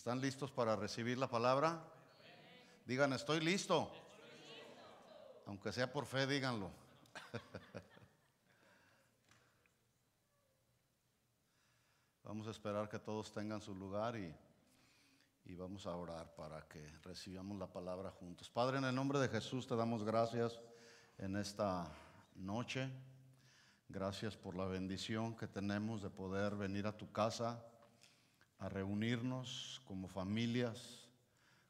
¿Están listos para recibir la palabra? Digan, estoy listo. Aunque sea por fe, díganlo. Vamos a esperar que todos tengan su lugar y vamos a orar para que recibamos la palabra juntos. Padre, en el nombre de Jesús te damos gracias en esta noche. Gracias por la bendición que tenemos de poder venir a tu casa a reunirnos como familias,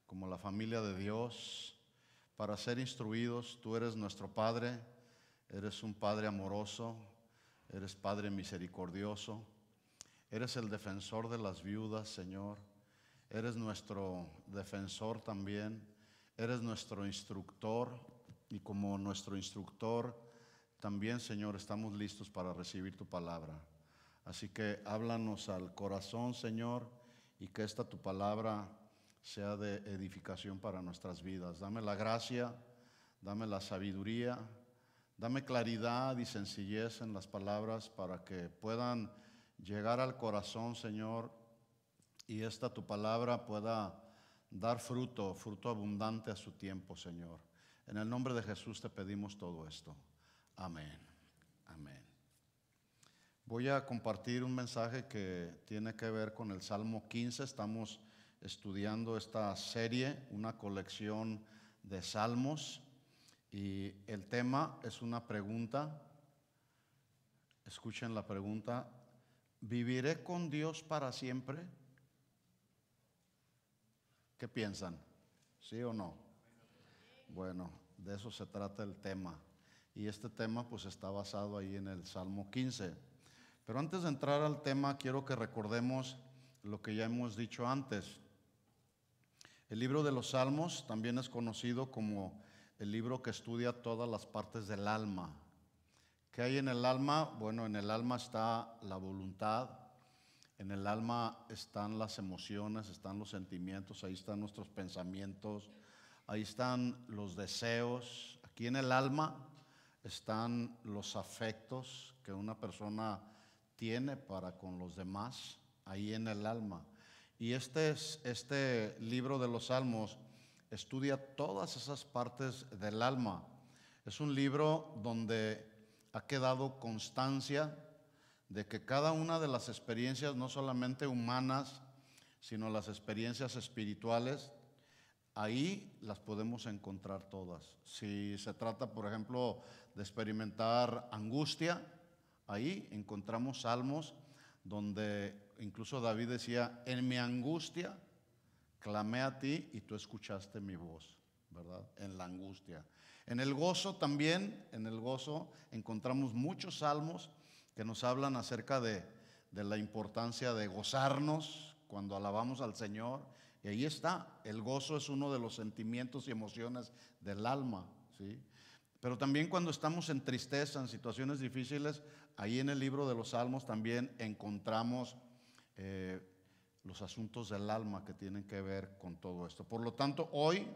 como la familia de Dios, para ser instruidos. Tú eres nuestro Padre, eres un Padre amoroso, eres Padre misericordioso, eres el defensor de las viudas, Señor, eres nuestro defensor también, eres nuestro instructor, y como nuestro instructor también, Señor, estamos listos para recibir tu palabra. Así que háblanos al corazón, Señor, y que esta tu palabra sea de edificación para nuestras vidas. Dame la gracia, dame la sabiduría, dame claridad y sencillez en las palabras para que puedan llegar al corazón, Señor, y esta tu palabra pueda dar fruto abundante a su tiempo, Señor. En el nombre de Jesús te pedimos todo esto. Amén. Amén. Voy a compartir un mensaje que tiene que ver con el Salmo 15. Estamos estudiando esta serie, una colección de salmos, y el tema es una pregunta. Escuchen la pregunta: ¿viviré con Dios para siempre? ¿Qué piensan? ¿Sí o no? Bueno, de eso se trata el tema, y este tema pues está basado ahí en el Salmo 15. Pero antes de entrar al tema, quiero que recordemos lo que ya hemos dicho antes. El libro de los Salmos también es conocido como el libro que estudia todas las partes del alma. ¿Qué hay en el alma? Bueno, en el alma está la voluntad, en el alma están las emociones, están los sentimientos, ahí están nuestros pensamientos, ahí están los deseos. Aquí en el alma están los afectos que una persona tiene para con los demás, ahí en el alma. Y este libro de los Salmos estudia todas esas partes del alma. Es un libro donde ha quedado constancia de que cada una de las experiencias, no solamente humanas, sino las experiencias espirituales, ahí las podemos encontrar todas. Si se trata, por ejemplo, de experimentar angustia, ahí encontramos salmos donde incluso David decía: en mi angustia clamé a ti y tú escuchaste mi voz, ¿verdad? En la angustia. En el gozo también, en el gozo encontramos muchos salmos que nos hablan acerca de la importancia de gozarnos cuando alabamos al Señor. Y ahí está, el gozo es uno de los sentimientos y emociones del alma, ¿sí? Pero también cuando estamos en tristeza, en situaciones difíciles, ahí en el libro de los Salmos también encontramos los asuntos del alma que tienen que ver con todo esto. Por lo tanto, hoy,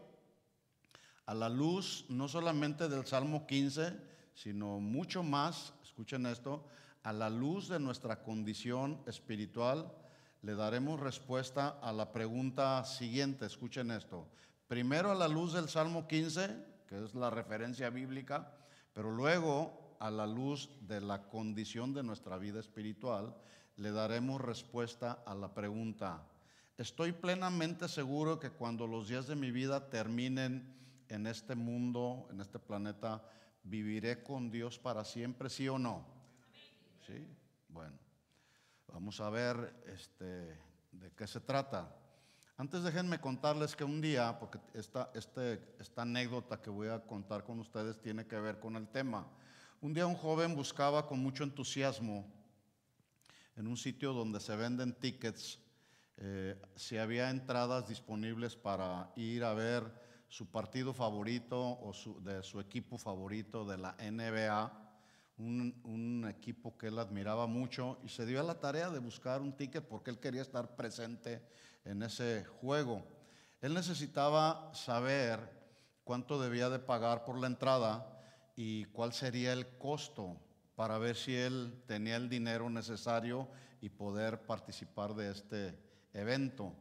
a la luz no solamente del Salmo 15, sino mucho más, escuchen esto, a la luz de nuestra condición espiritual, le daremos respuesta a la pregunta siguiente. Escuchen esto. Primero, a la luz del Salmo 15, que es la referencia bíblica, pero luego, a la luz de la condición de nuestra vida espiritual, le daremos respuesta a la pregunta: ¿estoy plenamente seguro que cuando los días de mi vida terminen en este mundo, en este planeta, viviré con Dios para siempre, sí o no? ¿Sí? Bueno, vamos a ver de qué se trata. Antes déjenme contarles que un día, porque esta anécdota que voy a contar con ustedes tiene que ver con el tema. Un día un joven buscaba con mucho entusiasmo en un sitio donde se venden tickets si había entradas disponibles para ir a ver su partido favorito o de su equipo favorito de la NBA, un equipo que él admiraba mucho, y se dio a la tarea de buscar un ticket porque él quería estar presente en ese juego. Él necesitaba saber cuánto debía de pagar por la entrada y cuál sería el costo para ver si él tenía el dinero necesario y poder participar de este evento.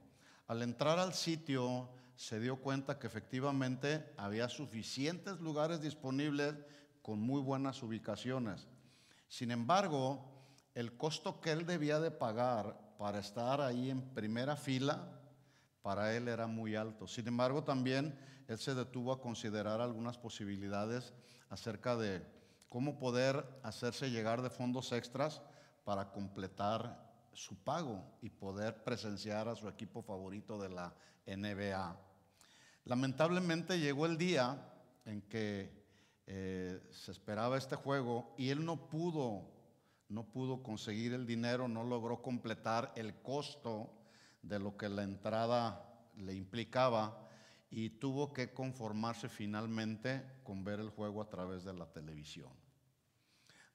Al entrar al sitio se dio cuenta que efectivamente había suficientes lugares disponibles con muy buenas ubicaciones. Sin embargo, el costo que él debía de pagar para estar ahí en primera fila, para él era muy alto. Sin embargo, también él se detuvo a considerar algunas posibilidades acerca de cómo poder hacerse llegar de fondos extras para completar su pago y poder presenciar a su equipo favorito de la NBA. Lamentablemente llegó el día en que se esperaba este juego y él no pudo conseguir el dinero, no logró completar el costo de lo que la entrada le implicaba y tuvo que conformarse finalmente con ver el juego a través de la televisión.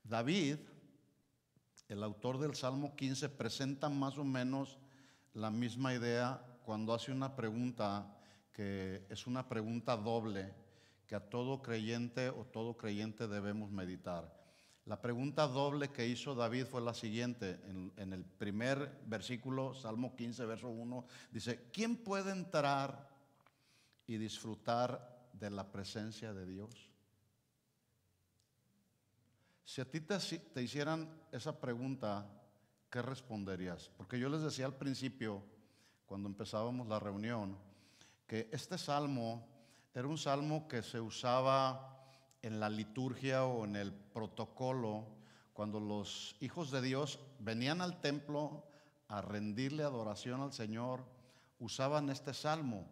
David, el autor del Salmo 15, presenta más o menos la misma idea cuando hace una pregunta que es una pregunta doble que a todo creyente o todo creyente debemos meditar. La pregunta doble que hizo David fue la siguiente, en el primer versículo, Salmo 15, verso 1, dice: ¿quién puede entrar y disfrutar de la presencia de Dios? Si a ti te hicieran esa pregunta, ¿qué responderías? Porque yo les decía al principio, cuando empezábamos la reunión, que este salmo era un salmo que se usaba en la liturgia o en el protocolo cuando los hijos de Dios venían al templo a rendirle adoración al Señor, usaban este salmo.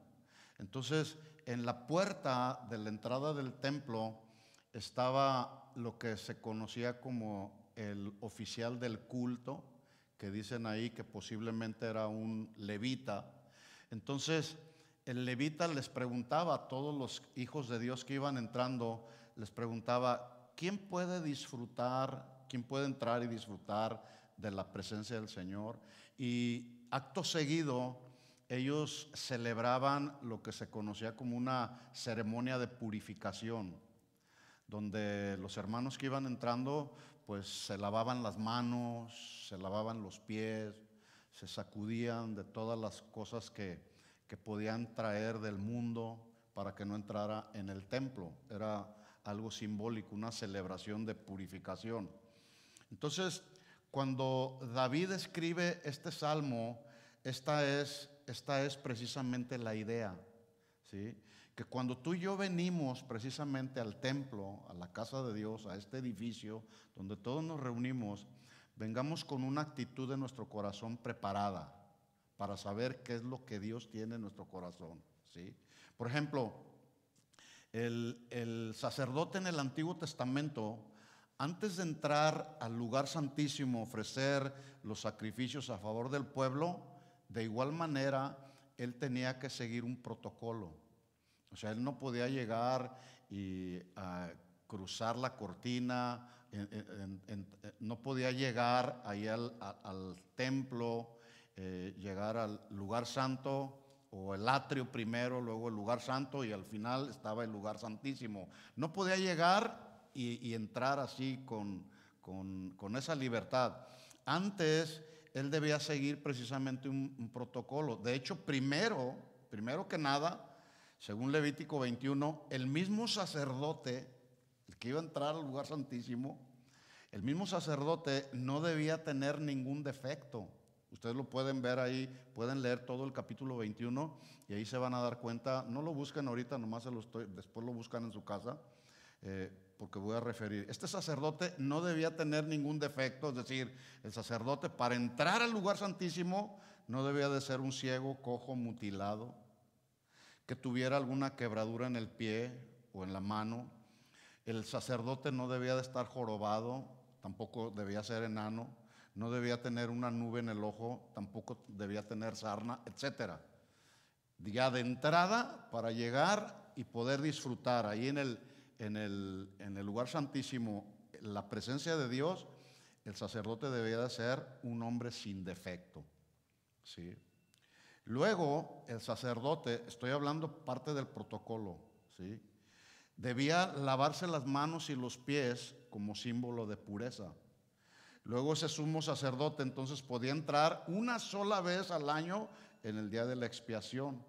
Entonces, en la puerta de la entrada del templo estaba lo que se conocía como el oficial del culto, que dicen ahí que posiblemente era un levita. Entonces, el levita les preguntaba a todos los hijos de Dios que iban entrando, les preguntaba: ¿quién puede disfrutar, quién puede entrar y disfrutar de la presencia del Señor? Y acto seguido, ellos celebraban lo que se conocía como una ceremonia de purificación, donde los hermanos que iban entrando, pues se lavaban las manos, se lavaban los pies, se sacudían de todas las cosas que podían traer del mundo para que no entrara en el templo. Era algo simbólico, una celebración de purificación. Entonces, cuando David escribe este salmo, esta es precisamente la idea, ¿sí? Que cuando tú y yo venimos precisamente al templo, a la casa de Dios, a este edificio donde todos nos reunimos, vengamos con una actitud de nuestro corazón preparada para saber qué es lo que Dios tiene en nuestro corazón, ¿sí? Por ejemplo, el sacerdote en el Antiguo Testamento, antes de entrar al lugar santísimo, ofrecer los sacrificios a favor del pueblo, de igual manera, él tenía que seguir un protocolo. O sea, él no podía llegar y cruzar la cortina, no podía llegar ahí al templo, llegar al lugar santo, o el atrio primero, luego el lugar santo y al final estaba el lugar santísimo. No podía llegar y entrar así con esa libertad. Antes él debía seguir precisamente un protocolo. De hecho, primero que nada, según Levítico 21, el mismo sacerdote, el que iba a entrar al lugar santísimo, el mismo sacerdote no debía tener ningún defecto. Ustedes lo pueden ver ahí, pueden leer todo el capítulo 21 y ahí se van a dar cuenta. No lo busquen ahorita, nomás después lo buscan en su casa, porque voy a referir. Este sacerdote no debía tener ningún defecto, es decir, el sacerdote para entrar al lugar santísimo no debía de ser un ciego, cojo, mutilado, que tuviera alguna quebradura en el pie o en la mano. El sacerdote no debía de estar jorobado, tampoco debía ser enano, no debía tener una nube en el ojo, tampoco debía tener sarna, etc. Ya de entrada, para llegar y poder disfrutar ahí en el lugar santísimo la presencia de Dios, el sacerdote debía de ser un hombre sin defecto, ¿sí? Luego, el sacerdote, estoy hablando parte del protocolo, ¿sí?, debía lavarse las manos y los pies como símbolo de pureza. Luego ese sumo sacerdote entonces podía entrar una sola vez al año en el día de la expiación.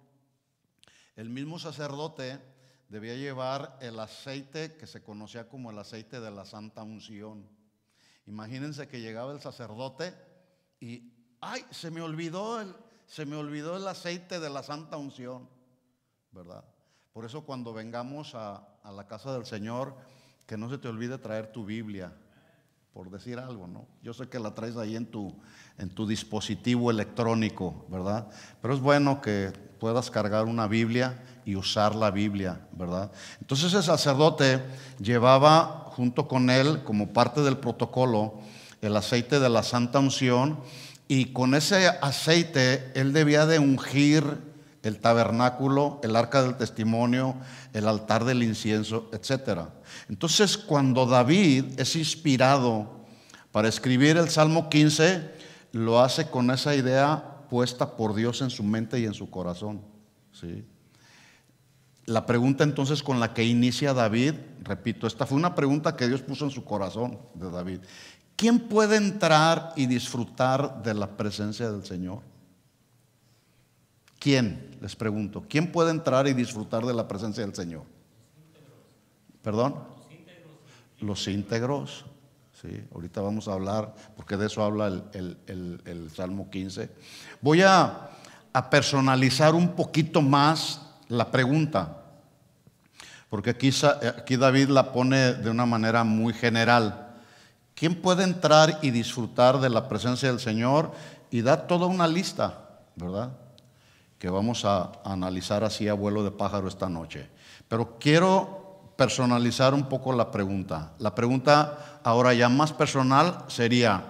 El mismo sacerdote debía llevar el aceite que se conocía como el aceite de la santa unción. Imagínense que llegaba el sacerdote y ¡ay! Se me olvidó el aceite de la santa unción, ¿verdad? Por eso cuando vengamos a la casa del Señor, que no se te olvide traer tu Biblia, por decir algo, ¿no? Yo sé que la traes ahí en tu dispositivo electrónico, ¿verdad? Pero es bueno que puedas cargar una Biblia y usar la Biblia, ¿verdad? Entonces el sacerdote llevaba junto con él, como parte del protocolo, el aceite de la santa unción, y con ese aceite él debía de ungir el tabernáculo, el arca del testimonio, el altar del incienso, etcétera. Entonces, cuando David es inspirado para escribir el Salmo 15, lo hace con esa idea puesta por Dios en su mente y en su corazón, ¿sí? La pregunta entonces con la que inicia David, repito, esta fue una pregunta que Dios puso en su corazón de David. ¿Quién puede entrar y disfrutar de la presencia del Señor? ¿Quién? Les pregunto. ¿Quién puede entrar y disfrutar de la presencia del Señor? ¿Perdón? Los íntegros. Sí, ahorita vamos a hablar, porque de eso habla el Salmo 15. Voy a personalizar un poquito más la pregunta, porque aquí David la pone de una manera muy general. ¿Quién puede entrar y disfrutar de la presencia del Señor? Y da toda una lista, ¿verdad?, que vamos a analizar así a vuelo de pájaro esta noche. Pero quiero personalizar un poco la pregunta. La pregunta ahora ya más personal sería: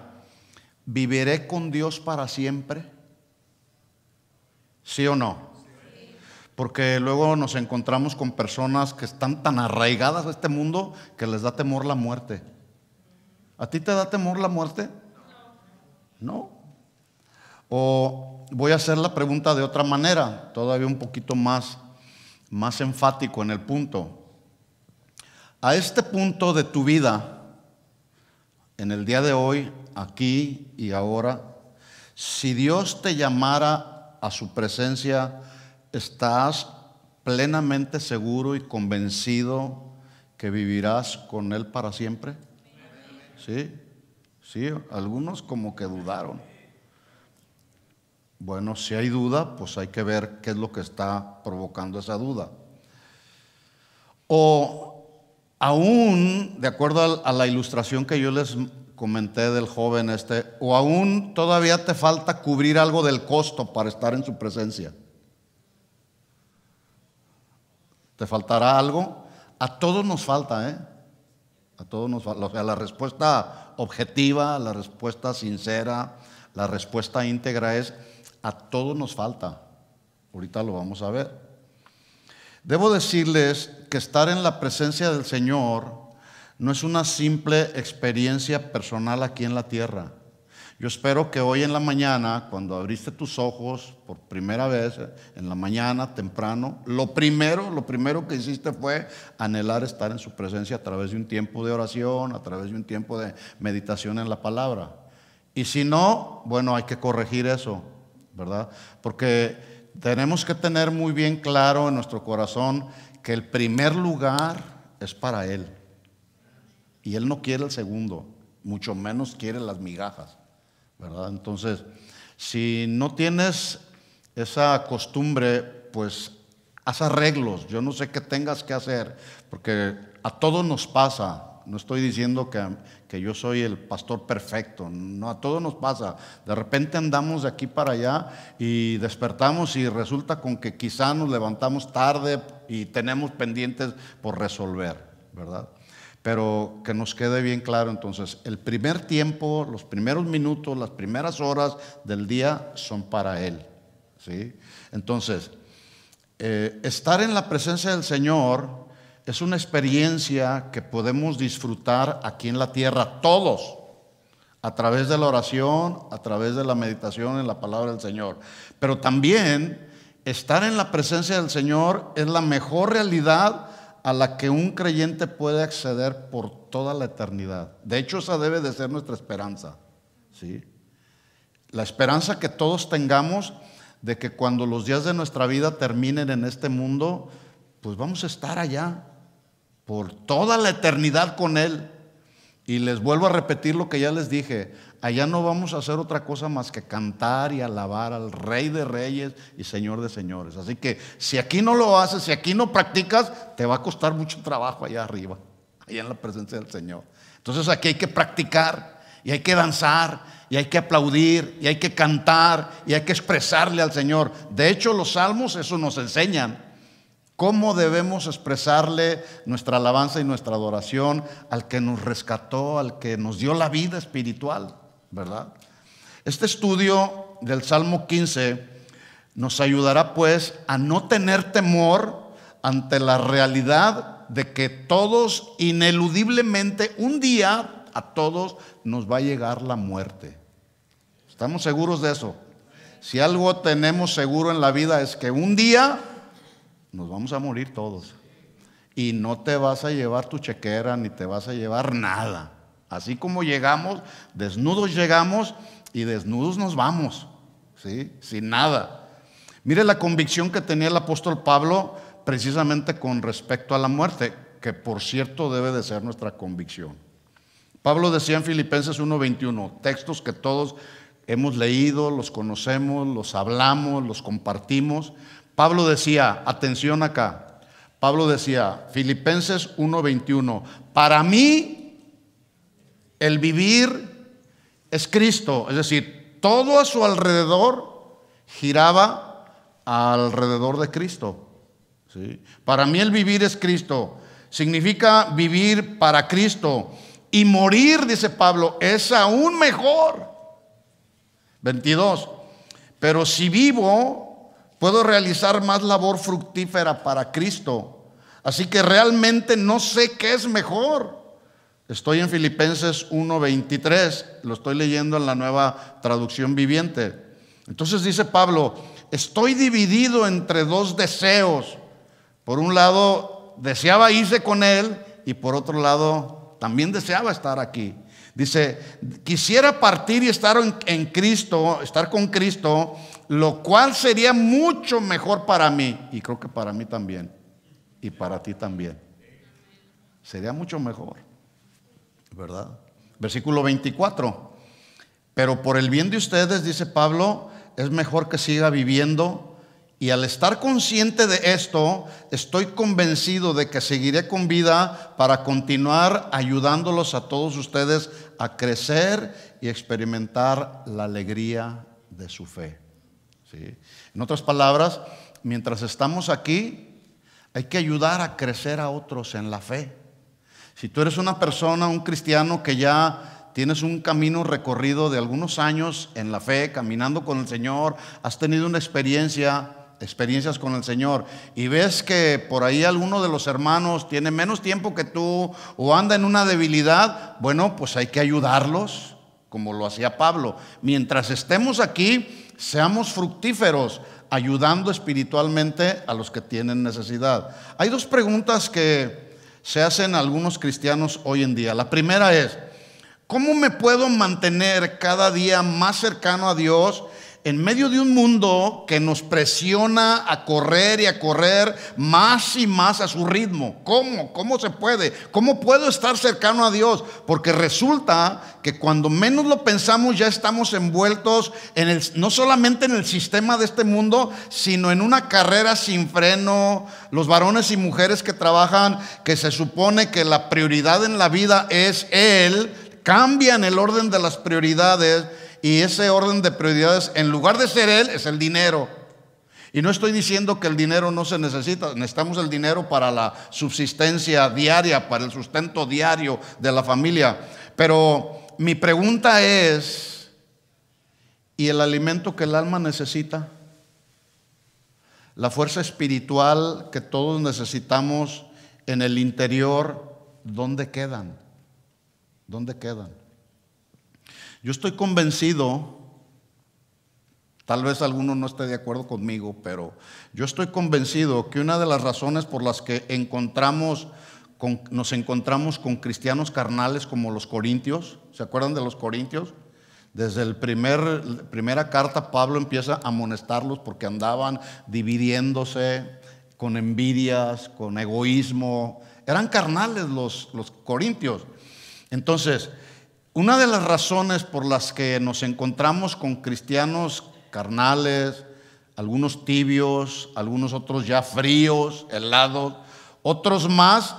¿viviré con Dios para siempre? ¿Sí o no? Sí. Porque luego nos encontramos con personas que están tan arraigadas a este mundo que les da temor la muerte. ¿A ti te da temor la muerte? No. O voy a hacer la pregunta de otra manera, todavía un poquito más enfático en el punto. A este punto de tu vida, en el día de hoy, aquí y ahora, si Dios te llamara a su presencia, ¿estás plenamente seguro y convencido que vivirás con Él para siempre? Sí, sí, algunos como que dudaron. Bueno, si hay duda, pues hay que ver qué es lo que está provocando esa duda. O aún, de acuerdo a la ilustración que yo les comenté del joven o aún todavía te falta cubrir algo del costo para estar en su presencia. ¿Te faltará algo? A todos nos falta, ¿eh? A todos nos falta. O sea, la respuesta objetiva, la respuesta sincera, la respuesta íntegra es: a todos nos falta. Ahorita lo vamos a ver. Debo decirles que estar en la presencia del Señor no es una simple experiencia personal aquí en la tierra. Yo espero que hoy en la mañana, cuando abriste tus ojos por primera vez, en la mañana, temprano, lo primero que hiciste fue anhelar estar en su presencia a través de un tiempo de oración, a través de un tiempo de meditación en la palabra. Y si no, bueno, hay que corregir eso, ¿verdad? Porque tenemos que tener muy bien claro en nuestro corazón que el primer lugar es para Él. Y Él no quiere el segundo, mucho menos quiere las migajas, ¿verdad? Entonces, si no tienes esa costumbre, pues haz arreglos. Yo no sé qué tengas que hacer, porque a todos nos pasa. No estoy diciendo que yo soy el pastor perfecto, no, a todos nos pasa. De repente andamos de aquí para allá y despertamos y resulta con que quizá nos levantamos tarde y tenemos pendientes por resolver, ¿verdad? Pero que nos quede bien claro entonces, el primer tiempo, los primeros minutos, las primeras horas del día son para Él, ¿sí? Entonces, estar en la presencia del Señor es una experiencia que podemos disfrutar aquí en la tierra todos, a través de la oración, a través de la meditación en la palabra del Señor. Pero también estar en la presencia del Señor es la mejor realidad a la que un creyente puede acceder por toda la eternidad. De hecho, esa debe de ser nuestra esperanza, ¿sí? La esperanza que todos tengamos de que cuando los días de nuestra vida terminen en este mundo, pues vamos a estar allá por toda la eternidad con Él. Y les vuelvo a repetir lo que ya les dije: allá no vamos a hacer otra cosa más que cantar y alabar al Rey de Reyes y Señor de Señores. Así que si aquí no lo haces, si aquí no practicas, te va a costar mucho trabajo allá arriba, allá en la presencia del Señor. Entonces aquí hay que practicar, y hay que danzar, y hay que aplaudir, y hay que cantar, y hay que expresarle al Señor. De hecho, los salmos eso nos enseñan: cómo debemos expresarle nuestra alabanza y nuestra adoración al que nos rescató, al que nos dio la vida espiritual, ¿verdad? Este estudio del Salmo 15 nos ayudará pues a no tener temor ante la realidad de que todos, ineludiblemente, un día a todos nos va a llegar la muerte. ¿Estamos seguros de eso? Si algo tenemos seguro en la vida es que un día nos vamos a morir todos. Y no te vas a llevar tu chequera, ni te vas a llevar nada. Así como llegamos, desnudos llegamos y desnudos nos vamos, ¿sí? Sin nada. Mire la convicción que tenía el apóstol Pablo precisamente con respecto a la muerte, que por cierto debe de ser nuestra convicción. Pablo decía en Filipenses 1:21, textos que todos hemos leído, los conocemos, los hablamos, los compartimos. Pablo decía, atención acá, Pablo decía, Filipenses 1:21, para mí el vivir es Cristo. Es decir, todo a su alrededor giraba alrededor de Cristo, ¿sí? Para mí el vivir es Cristo. Significa vivir para Cristo. Y morir, dice Pablo, es aún mejor. 22, pero si vivo, puedo realizar más labor fructífera para Cristo. Así que realmente no sé qué es mejor. Estoy en Filipenses 1:23, lo estoy leyendo en la Nueva Traducción Viviente. Entonces dice Pablo, estoy dividido entre dos deseos. Por un lado, deseaba irse con Él, y por otro lado, también deseaba estar aquí. Dice, quisiera partir y estar en Cristo, estar con Cristo, lo cual sería mucho mejor para mí. Y creo que para mí también. Y para ti también. Sería mucho mejor, ¿verdad? Versículo 24. Pero por el bien de ustedes, dice Pablo, es mejor que siga viviendo. Y al estar consciente de esto, estoy convencido de que seguiré con vida para continuar ayudándolos a todos ustedes a crecer y experimentar la alegría de su fe, ¿sí? En otras palabras, mientras estamos aquí, hay que ayudar a crecer a otros en la fe. Si tú eres una persona, un cristiano que ya tienes un camino recorrido de algunos años en la fe, caminando con el Señor, has tenido una experiencias con el Señor, y ves que por ahí alguno de los hermanos tiene menos tiempo que tú o anda en una debilidad, bueno, pues hay que ayudarlos como lo hacía Pablo. Mientras estemos aquí, seamos fructíferos ayudando espiritualmente a los que tienen necesidad. Hay dos preguntas que se hacen algunos cristianos hoy en día. La primera es, ¿cómo me puedo mantener cada día más cercano a Dios en medio de un mundo que nos presiona a correr y a correr más y más a su ritmo? ¿Cómo se puede? ¿Cómo puedo estar cercano a Dios? Porque resulta que cuando menos lo pensamos ya estamos envueltos no solamente en el sistema de este mundo, sino en una carrera sin freno. Los varones y mujeres que trabajan, que se supone que la prioridad en la vida es Él, cambian el orden de las prioridades. Y ese orden de prioridades, en lugar de ser Él, es el dinero. Y no estoy diciendo que el dinero no se necesita. Necesitamos el dinero para la subsistencia diaria, para el sustento diario de la familia. Pero mi pregunta es, ¿y el alimento que el alma necesita? La fuerza espiritual que todos necesitamos en el interior, ¿dónde quedan? ¿Dónde quedan? Yo estoy convencido, tal vez alguno no esté de acuerdo conmigo, pero yo estoy convencido que una de las razones por las que nos encontramos con cristianos carnales como los corintios, ¿se acuerdan de los corintios? Desde primera carta Pablo empieza a amonestarlos porque andaban dividiéndose con envidias, con egoísmo. Eran carnales los corintios. Entonces, una de las razones por las que nos encontramos con cristianos carnales, algunos tibios, algunos otros ya fríos, helados, otros más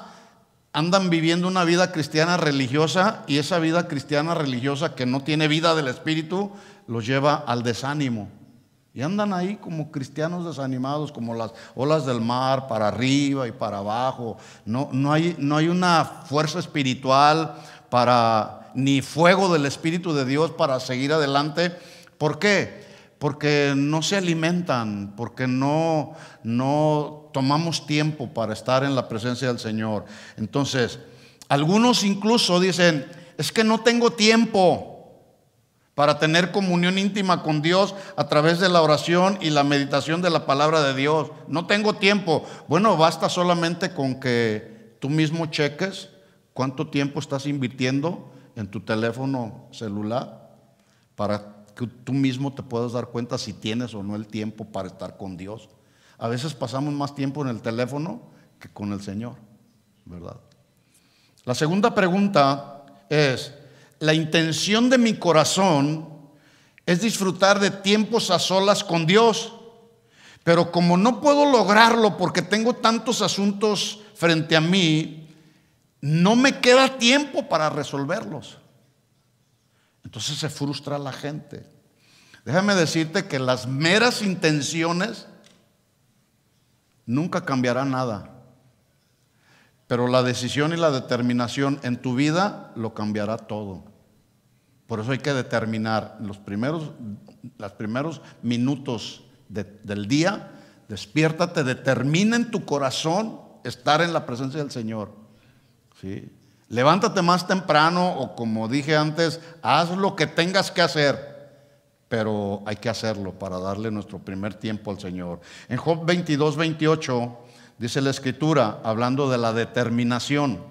andan viviendo una vida cristiana religiosa, y esa vida cristiana religiosa que no tiene vida del Espíritu los lleva al desánimo. Y andan ahí como cristianos desanimados, como las olas del mar, para arriba y para abajo. No hay una fuerza espiritual ni fuego del Espíritu de Dios para seguir adelante. ¿Por qué? Porque no se alimentan, porque no tomamos tiempo para estar en la presencia del Señor. Entonces, algunos incluso dicen: es que no tengo tiempo para tener comunión íntima con Dios a través de la oración y la meditación de la palabra de Dios. No tengo tiempo. Bueno, basta solamente con que tú mismo cheques cuánto tiempo estás invirtiendo en tu teléfono celular para que tú mismo te puedas dar cuenta si tienes o no el tiempo para estar con Dios. A veces pasamos más tiempo en el teléfono que con el Señor, ¿verdad? La segunda pregunta es: la intención de mi corazón es disfrutar de tiempos a solas con Dios, pero como no puedo lograrlo porque tengo tantos asuntos frente a mí, no me queda tiempo para resolverlos. Entonces se frustra la gente. Déjame decirte que las meras intenciones nunca cambiarán nada, pero la decisión y la determinación en tu vida lo cambiará todo. Por eso hay que determinar los primeros minutos del día. Despiértate, determina en tu corazón estar en la presencia del Señor, ¿sí? Levántate más temprano, o como dije antes, haz lo que tengas que hacer, pero hay que hacerlo para darle nuestro primer tiempo al Señor. En Job 22:28 dice la Escritura, hablando de la determinación: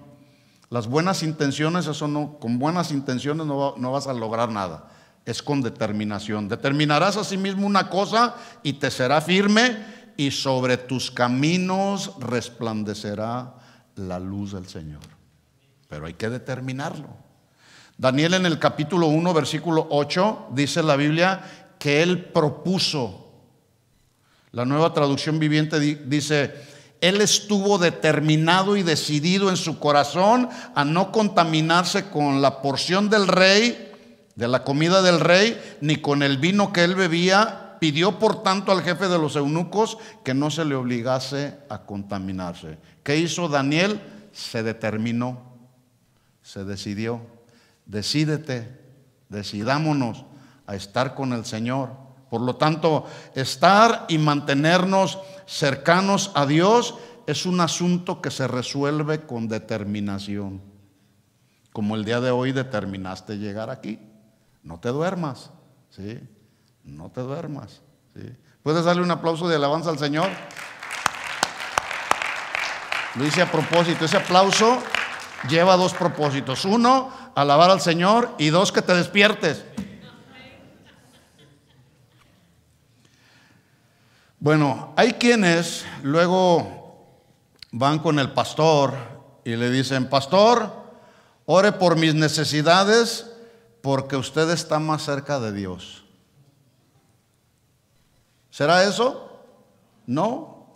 las buenas intenciones, con buenas intenciones no vas a lograr nada, es con determinación. Determinarás a sí mismo una cosa y te será firme, y sobre tus caminos resplandecerá la luz del Señor. Pero hay que determinarlo. Daniel, en el capítulo 1, versículo 8, dice la Biblia que él propuso. La Nueva Traducción Viviente dice: él estuvo determinado y decidido en su corazón a no contaminarse con la porción del rey, de la comida del rey, ni con el vino que él bebía. Pidió por tanto al jefe de los eunucos que no se le obligase a contaminarse. ¿Qué hizo Daniel? Se determinó, se decidió. Decídete, decidámonos a estar con el Señor. Por lo tanto, estar y mantenernos cercanos a Dios es un asunto que se resuelve con determinación. Como el día de hoy determinaste llegar aquí. No te duermas, ¿sí? No te duermas, ¿sí? ¿Puedes darle un aplauso de alabanza al Señor? Lo hice a propósito. Ese aplauso lleva dos propósitos: uno, alabar al Señor, y dos, que te despiertes. Bueno, hay quienes luego van con el pastor y le dicen: pastor, ore por mis necesidades porque usted está más cerca de Dios. ¿Será eso? No.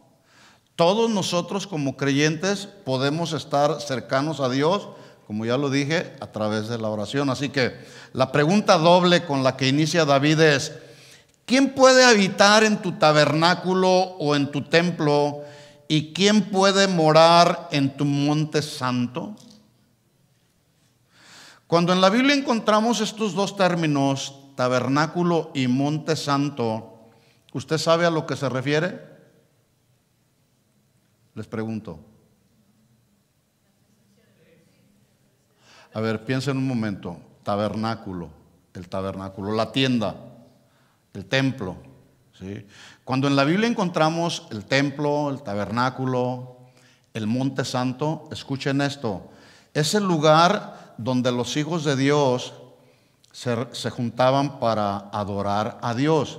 Todos nosotros como creyentes podemos estar cercanos a Dios, como ya lo dije, a través de la oración. Así que la pregunta doble con la que inicia David es: ¿quién puede habitar en tu tabernáculo o en tu templo? ¿Y quién puede morar en tu monte santo? Cuando en la Biblia encontramos estos dos términos, tabernáculo y monte santo, ¿usted sabe a lo que se refiere? Les pregunto. A ver, piensen un momento. Tabernáculo, el tabernáculo, la tienda, el templo, ¿sí? Cuando en la Biblia encontramos el templo, el tabernáculo, el monte santo, escuchen esto: es el lugar donde los hijos de Dios se juntaban para adorar a Dios.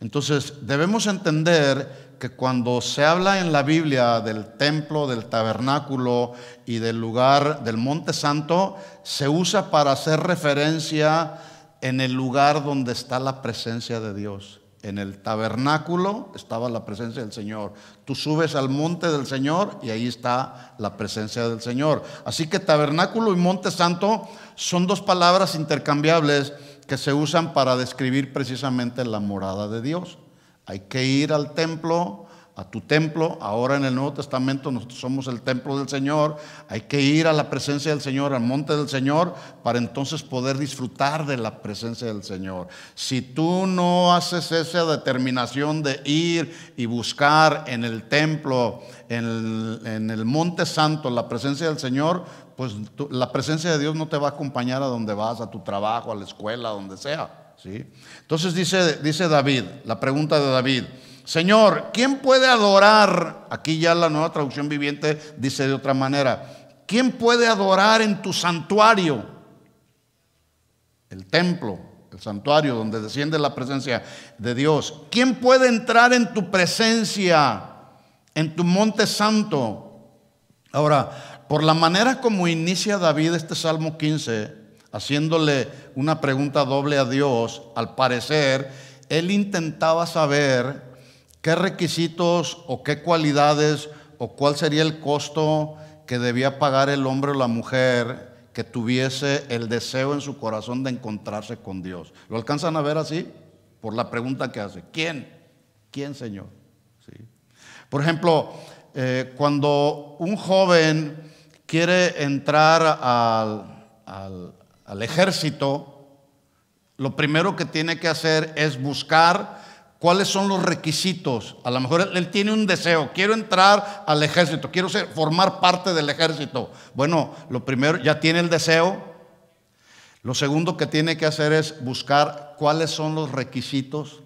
Entonces debemos entender que cuando se habla en la Biblia del templo, del tabernáculo y del lugar del Monte Santo, se usa para hacer referencia en el lugar donde está la presencia de Dios. En el tabernáculo estaba la presencia del Señor. Tú subes al monte del Señor y ahí está la presencia del Señor. Así que tabernáculo y monte santo son dos palabras intercambiables que se usan para describir precisamente la morada de Dios. Hay que ir al templo, a tu templo. Ahora en el Nuevo Testamento nosotros somos el templo del Señor. Hay que ir a la presencia del Señor, al monte del Señor, para entonces poder disfrutar de la presencia del Señor. Si tú no haces esa determinación de ir y buscar en el templo, en el monte santo, la presencia del Señor, pues la presencia de Dios no te va a acompañar a donde vas, a tu trabajo, a la escuela, a donde sea, ¿sí? Entonces dice David, la pregunta de David: Señor, ¿quién puede adorar? Aquí ya la Nueva Traducción Viviente dice de otra manera: ¿quién puede adorar en tu santuario? El templo, el santuario donde desciende la presencia de Dios. ¿Quién puede entrar en tu presencia, en tu monte santo? Ahora, por la manera como inicia David este Salmo 15, haciéndole una pregunta doble a Dios, al parecer, él intentaba saber qué requisitos o qué cualidades o cuál sería el costo que debía pagar el hombre o la mujer que tuviese el deseo en su corazón de encontrarse con Dios. ¿Lo alcanzan a ver así? Por la pregunta que hace: ¿quién? ¿Quién, Señor? ¿Sí? Por ejemplo, cuando un joven quiere entrar al ejército, lo primero que tiene que hacer es buscar cuáles son los requisitos. A lo mejor él tiene un deseo: quiero entrar al ejército, quiero formar parte del ejército. Bueno, lo primero, ya tiene el deseo. Lo segundo que tiene que hacer es buscar cuáles son los requisitos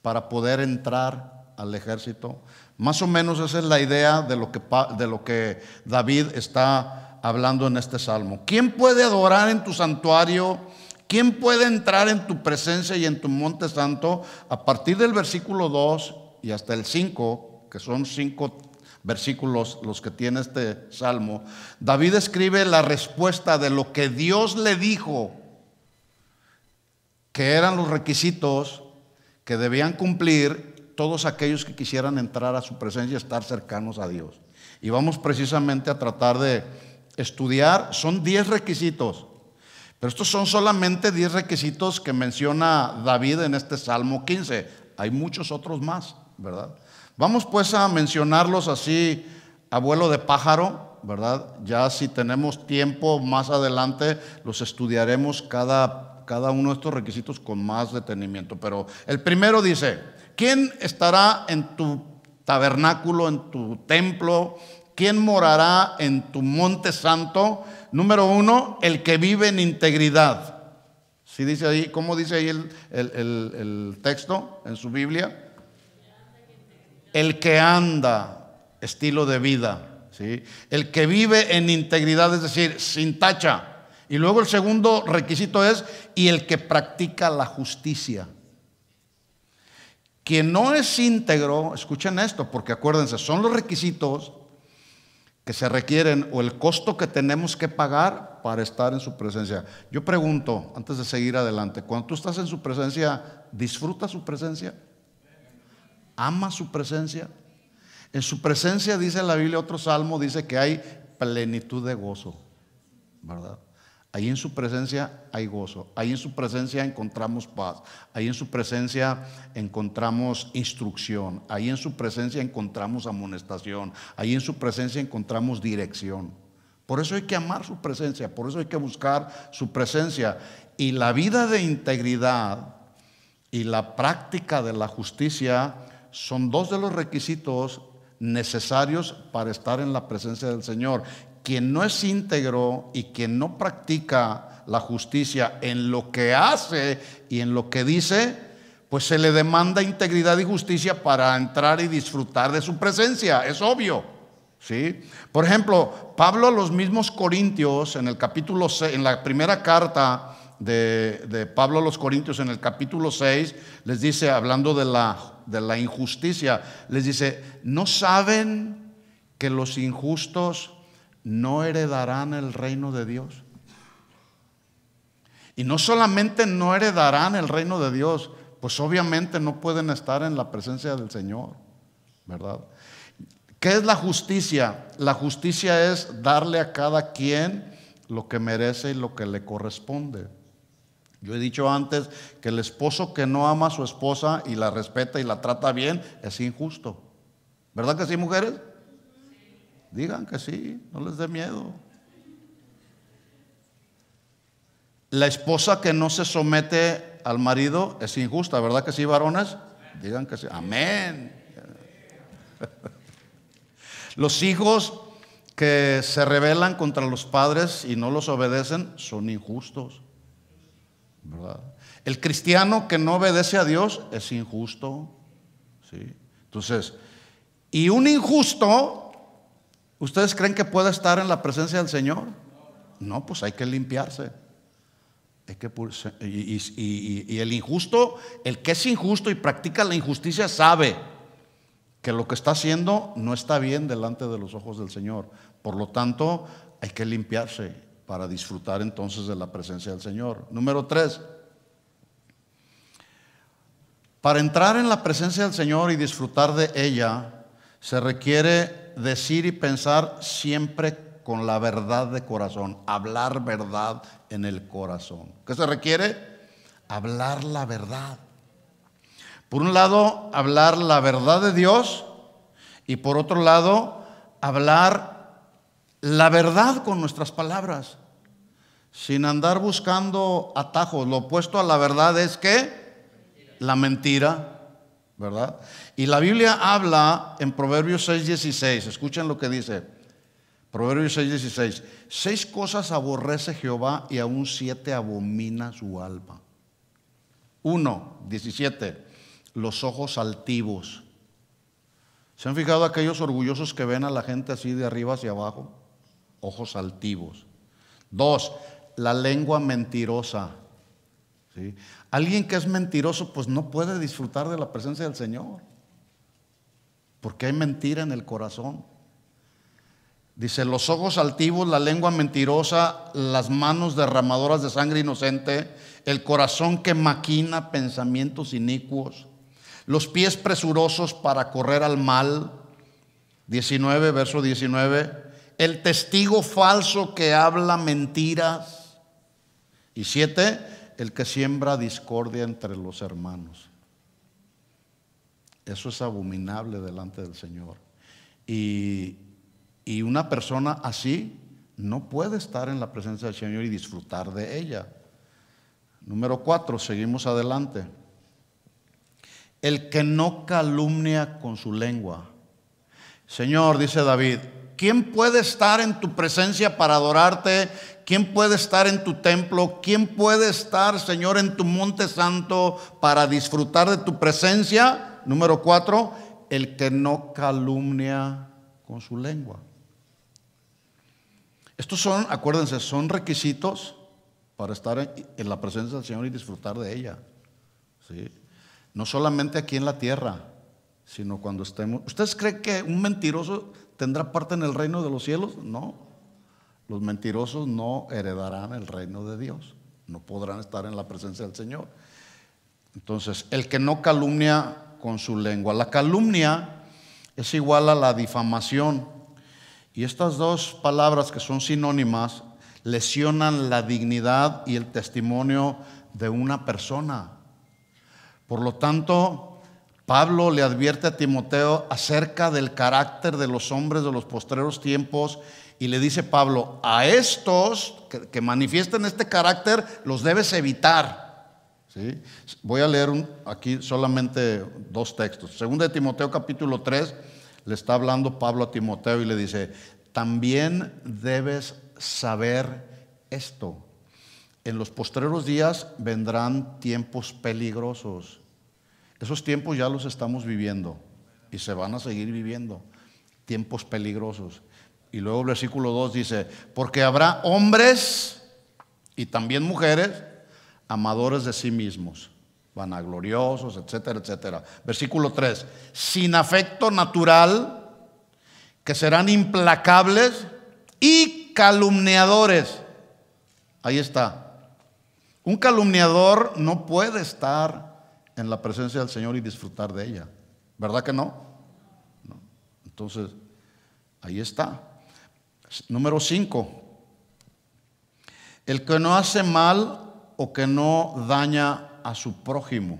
para poder entrar al ejército. Más o menos esa es la idea de lo que David está hablando en este salmo. ¿Quién puede adorar en tu santuario? ¿Quién puede entrar en tu presencia y en tu monte santo? A partir del versículo 2 y hasta el 5, que son 5 versículos los que tiene este salmo, David escribe la respuesta de lo que Dios le dijo que eran los requisitos que debían cumplir todos aquellos que quisieran entrar a su presencia y estar cercanos a Dios. Y vamos precisamente a tratar de estudiar. Son 10 requisitos, pero estos son solamente 10 requisitos que menciona David en este Salmo 15. Hay muchos otros más, ¿verdad? Vamos pues a mencionarlos así a vuelo de pájaro, ¿verdad? Ya si tenemos tiempo más adelante los estudiaremos cada uno de estos requisitos con más detenimiento. Pero el primero dice: ¿quién estará en tu tabernáculo, en tu templo? ¿Quién morará en tu monte santo? Número 1, el que vive en integridad. ¿Sí dice ahí? ¿Cómo dice ahí el texto en su Biblia? El que anda, estilo de vida, ¿sí? El que vive en integridad, es decir, sin tacha. Y luego el segundo requisito es: y el que practica la justicia. Quien no es íntegro, escuchen esto, porque acuérdense, son los requisitos que se requieren o el costo que tenemos que pagar para estar en su presencia. Yo pregunto, antes de seguir adelante, cuando tú estás en su presencia, ¿disfrutas su presencia? ¿Amas su presencia? En su presencia, dice la Biblia, otro salmo dice que hay plenitud de gozo, ¿verdad? Ahí en su presencia hay gozo, ahí en su presencia encontramos paz, ahí en su presencia encontramos instrucción, ahí en su presencia encontramos amonestación, ahí en su presencia encontramos dirección. Por eso hay que amar su presencia, por eso hay que buscar su presencia. Y la vida de integridad y la práctica de la justicia son 2 de los requisitos necesarios para estar en la presencia del Señor. Quien no es íntegro y quien no practica la justicia en lo que hace y en lo que dice, pues se le demanda integridad y justicia para entrar y disfrutar de su presencia. Es obvio, ¿sí? Por ejemplo, Pablo a los mismos Corintios, en el capítulo 6, en la primera carta de Pablo a los Corintios en el capítulo 6, les dice, hablando de la injusticia, les dice, ¿no saben que los injustos no heredarán el reino de Dios? Y no solamente no heredarán el reino de Dios, pues obviamente no pueden estar en la presencia del Señor, ¿verdad? ¿Qué es la justicia? La justicia es darle a cada quien lo que merece y lo que le corresponde. Yo he dicho antes que el esposo que no ama a su esposa y la respeta y la trata bien es injusto. ¿Verdad que sí, mujeres? Digan que sí, no les dé miedo. La esposa que no se somete al marido es injusta, ¿verdad que sí, varones? Digan que sí. Amén. Los hijos que se rebelan contra los padres y no los obedecen son injustos, ¿verdad? El cristiano que no obedece a Dios es injusto, ¿sí? Entonces, y un injusto, ¿ustedes creen que puede estar en la presencia del Señor? No, pues hay que limpiarse. Y el injusto, el que es injusto y practica la injusticia, sabe que lo que está haciendo no está bien delante de los ojos del Señor. Por lo tanto, hay que limpiarse para disfrutar entonces de la presencia del Señor. Número 3. Para entrar en la presencia del Señor y disfrutar de ella, se requiere decir y pensar siempre con la verdad de corazón, hablar verdad en el corazón. ¿Qué se requiere? Hablar la verdad. Por un lado, hablar la verdad de Dios, y por otro lado, hablar la verdad con nuestras palabras, sin andar buscando atajos. Lo opuesto a la verdad es ¿qué? La mentira, ¿verdad? Y la Biblia habla en Proverbios 6:16. Escuchen lo que dice Proverbios 6:16. 6 cosas aborrece Jehová y aún 7 abomina su alma. 1:17. Los ojos altivos. ¿Se han fijado aquellos orgullosos que ven a la gente así de arriba hacia abajo? Ojos altivos. 2, la lengua mentirosa. ¿Sí? Alguien que es mentiroso pues no puede disfrutar de la presencia del Señor, porque hay mentira en el corazón. Dice, los ojos altivos, la lengua mentirosa, las manos derramadoras de sangre inocente, el corazón que maquina pensamientos inicuos, los pies presurosos para correr al mal. 19, verso 19. El testigo falso que habla mentiras. Y 7, el que siembra discordia entre los hermanos. Eso es abominable delante del Señor. Y una persona así no puede estar en la presencia del Señor y disfrutar de ella. Número 4, seguimos adelante. El que no calumnia con su lengua. Señor, dice David, ¿quién puede estar en tu presencia para adorarte? ¿Quién puede estar en tu templo? ¿Quién puede estar, Señor, en tu monte santo para disfrutar de tu presencia? Número 4, el que no calumnia con su lengua. Estos son, acuérdense, son requisitos para estar en la presencia del Señor y disfrutar de ella, ¿sí? No solamente aquí en la tierra, sino cuando estemos. ¿Ustedes creen que un mentiroso tendrá parte en el reino de los cielos? No. Los mentirosos no heredarán el reino de Dios. No podrán estar en la presencia del Señor. Entonces, el que no calumnia con su lengua. La calumnia es igual a la difamación. Y estas dos palabras que son sinónimas lesionan la dignidad y el testimonio de una persona. Por lo tanto, Pablo le advierte a Timoteo acerca del carácter de los hombres de los postreros tiempos y le dice Pablo, a estos que manifiesten este carácter los debes evitar, ¿sí? Voy a leer aquí solamente 2 textos. Segunda de Timoteo capítulo 3, le está hablando Pablo a Timoteo y le dice, también debes saber esto. En los postreros días vendrán tiempos peligrosos. Esos tiempos ya los estamos viviendo y se van a seguir viviendo. Tiempos peligrosos. Y luego el versículo 2 dice, porque habrá hombres y también mujeres amadores de sí mismos, vanagloriosos, etcétera, etcétera. Versículo 3, sin afecto natural, que serán implacables y calumniadores. Ahí está. Un calumniador no puede estar en la presencia del Señor y disfrutar de ella. ¿Verdad que no? No. Entonces, ahí está. Número 5. El que no hace mal o que no daña a su prójimo.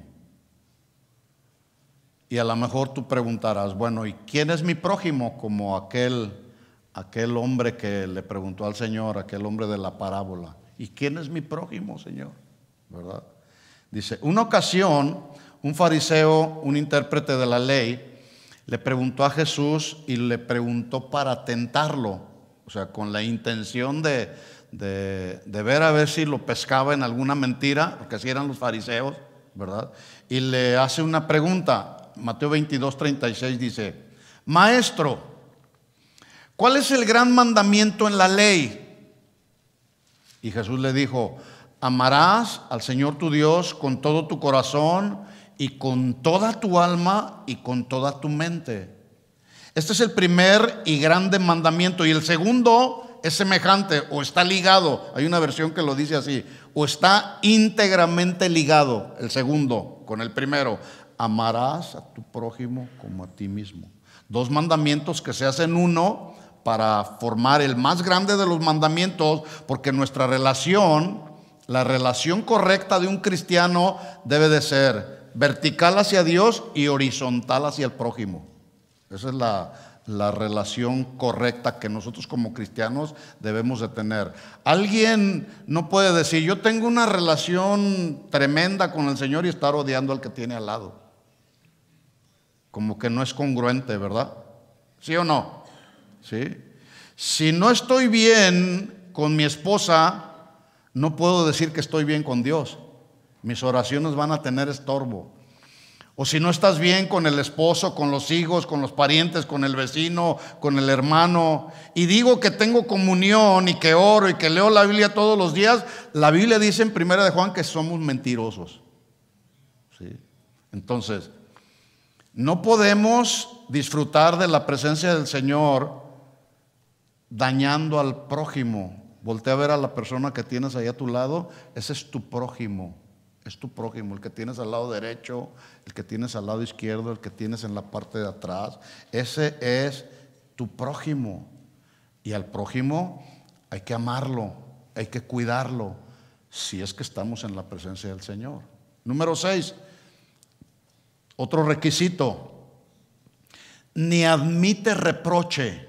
Y a lo mejor tú preguntarás, bueno, ¿y quién es mi prójimo? Como aquel hombre que le preguntó al Señor, aquel hombre de la parábola. ¿Y quién es mi prójimo, Señor? ¿Verdad? Dice, una ocasión, un fariseo, un intérprete de la ley, le preguntó a Jesús y le preguntó para tentarlo, o sea, con la intención de ver a ver si lo pescaba en alguna mentira, porque así eran los fariseos, ¿verdad? Y le hace una pregunta. Mateo 22:36 dice, Maestro, ¿cuál es el gran mandamiento en la ley? Y Jesús le dijo, amarás al Señor tu Dios con todo tu corazón y con toda tu alma y con toda tu mente. Este es el primer y grande mandamiento. Y el segundo es semejante o está ligado. Hay una versión que lo dice así, o está íntegramente ligado el segundo con el primero. Amarás a tu prójimo como a ti mismo. Dos mandamientos que se hacen uno para formar el más grande de los mandamientos, porque nuestra relación, la relación correcta de un cristiano debe de ser vertical hacia Dios y horizontal hacia el prójimo. Esa es la relación correcta que nosotros como cristianos debemos de tener. Alguien no puede decir, yo tengo una relación tremenda con el Señor y estar odiando al que tiene al lado. Como que no es congruente, ¿verdad? ¿Sí o no? ¿Sí? Si no estoy bien con mi esposa, no puedo decir que estoy bien con Dios. Mis oraciones van a tener estorbo. O si no estás bien con el esposo, con los hijos, con los parientes, con el vecino, con el hermano, y digo que tengo comunión y que oro y que leo la Biblia todos los días, la Biblia dice en 1 de Juan que somos mentirosos. ¿Sí? Entonces, no podemos disfrutar de la presencia del Señor dañando al prójimo. Voltea a ver a la persona que tienes ahí a tu lado, ese es tu prójimo. Es tu prójimo, el que tienes al lado derecho, el que tienes al lado izquierdo, el que tienes en la parte de atrás. Ese es tu prójimo. Y al prójimo hay que amarlo, hay que cuidarlo, si es que estamos en la presencia del Señor. Número 6, otro requisito, ni admite reproche.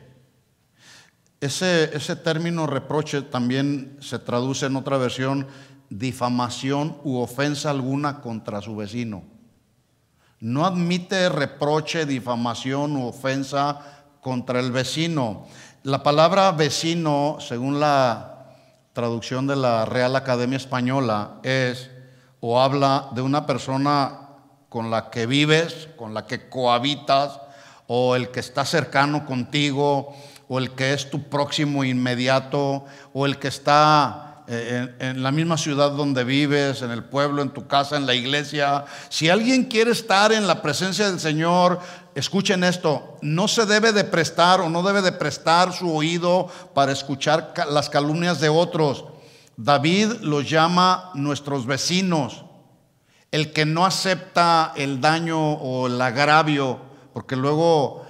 Ese término reproche también se traduce en otra versión, difamación u ofensa alguna contra su vecino. No admite reproche, difamación u ofensa contra el vecino. La palabra vecino, según la traducción de la Real Academia Española, es o habla de una persona con la que vives, con la que cohabitas, o el que está cercano contigo, o el que es tu próximo inmediato, o el que está en la misma ciudad donde vives, en el pueblo, en tu casa, en la iglesia. Si alguien quiere estar en la presencia del Señor, escuchen esto, no se debe de prestar o no debe de prestar su oído para escuchar las calumnias de otros. David los llama nuestros vecinos, el que no acepta el daño o el agravio, porque luego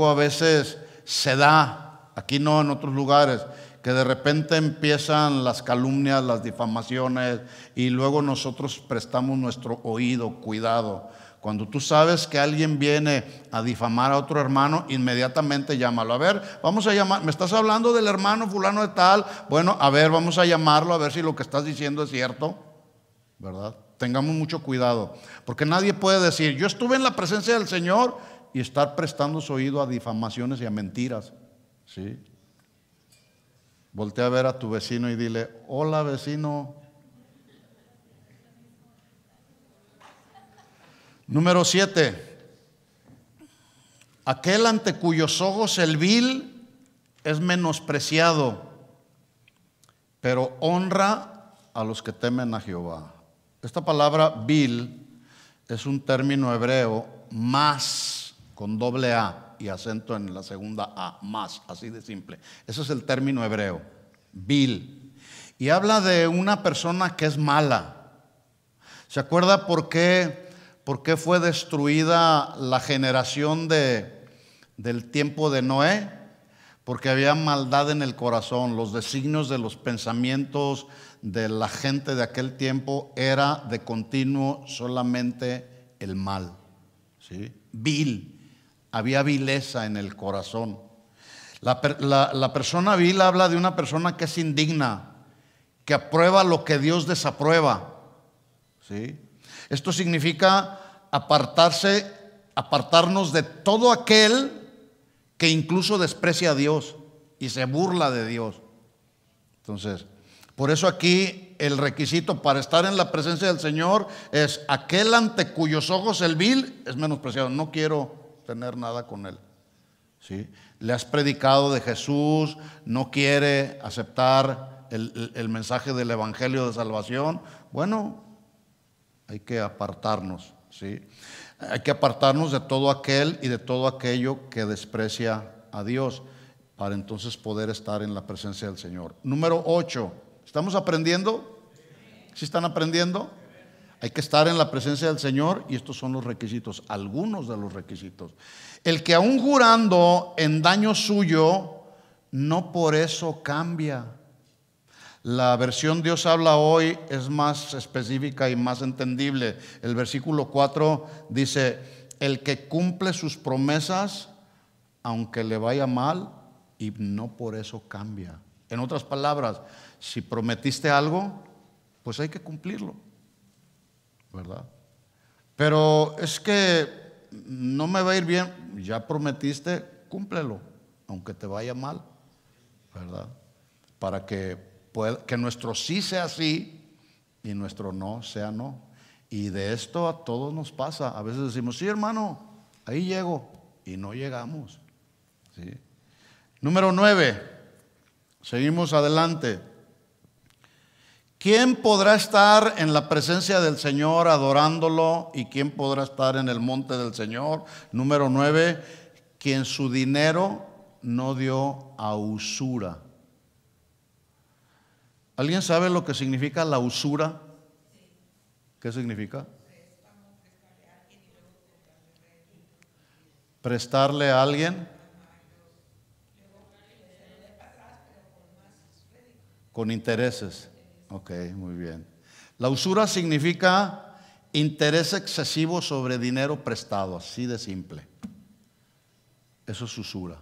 a veces se da, aquí no, en otros lugares, que de repente empiezan las calumnias, las difamaciones, y luego nosotros prestamos nuestro oído, cuidado. Cuando tú sabes que alguien viene a difamar a otro hermano, inmediatamente llámalo. A ver, vamos a llamar, ¿me estás hablando del hermano fulano de tal? Bueno, a ver, vamos a llamarlo a ver si lo que estás diciendo es cierto, ¿verdad? Tengamos mucho cuidado, porque nadie puede decir, yo estuve en la presencia del Señor y estar prestando su oído a difamaciones y a mentiras, ¿sí? Voltea a ver a tu vecino y dile, hola vecino. Número 7, aquel ante cuyos ojos el vil es menospreciado, pero honra a los que temen a Jehová. Esta palabra bil es un término hebreo, más, con doble A y acento en la segunda A, más, así de simple. Ese es el término hebreo, bil. Y habla de una persona que es mala. ¿Se acuerda por qué fue destruida la generación del tiempo de Noé? Porque había maldad en el corazón. Los designios de los pensamientos de la gente de aquel tiempo era de continuo solamente el mal, ¿sí? Vil. Había vileza en el corazón. La persona vil habla de una persona que es indigna, que aprueba lo que Dios desaprueba, ¿sí? Esto significa apartarnos de todo aquel que incluso desprecia a Dios y se burla de Dios. Entonces, por eso aquí el requisito para estar en la presencia del Señor es aquel ante cuyos ojos el vil es menospreciado. No quiero tener nada con él, ¿sí? Le has predicado de Jesús, no quiere aceptar el mensaje del evangelio de salvación. Bueno, hay que apartarnos, ¿sí? Hay que apartarnos de todo aquel y de todo aquello que desprecia a Dios para entonces poder estar en la presencia del Señor. Número 8. ¿Estamos aprendiendo? ¿Sí están aprendiendo? Hay que estar en la presencia del Señor y estos son los requisitos, algunos de los requisitos. El que aún jurando en daño suyo, no por eso cambia. La versión Dios habla hoy es más específica y más entendible. El versículo 4 dice, el que cumple sus promesas, aunque le vaya mal, y no por eso cambia. En otras palabras, si prometiste algo, pues hay que cumplirlo, ¿verdad? Pero es que no me va a ir bien, ya prometiste, cúmplelo, aunque te vaya mal, ¿verdad? Para que nuestro sí sea sí y nuestro no sea no. Y de esto a todos nos pasa. A veces decimos, sí, hermano, ahí llego, y no llegamos, ¿sí? Número 9, seguimos adelante. ¿Quién podrá estar en la presencia del Señor adorándolo? ¿Y quién podrá estar en el monte del Señor? Número 9, quien su dinero no dio a usura. ¿Alguien sabe lo que significa la usura? ¿Qué significa? Prestarle a alguien con intereses. Ok, muy bien. La usura significa interés excesivo sobre dinero prestado, así de simple. Eso es usura.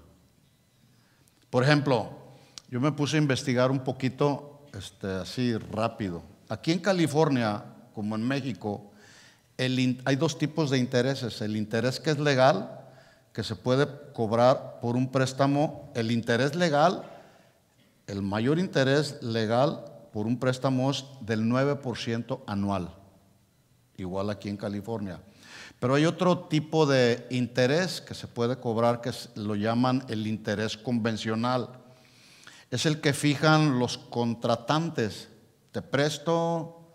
Por ejemplo, yo me puse a investigar un poquito así rápido. Aquí en California, como en México, hay dos tipos de intereses. El interés que es legal, que se puede cobrar por un préstamo. El interés legal, el mayor interés legal por un préstamo es del 9% anual, igual aquí en California. Pero hay otro tipo de interés que se puede cobrar que lo llaman el interés convencional. Es el que fijan los contratantes. Te presto,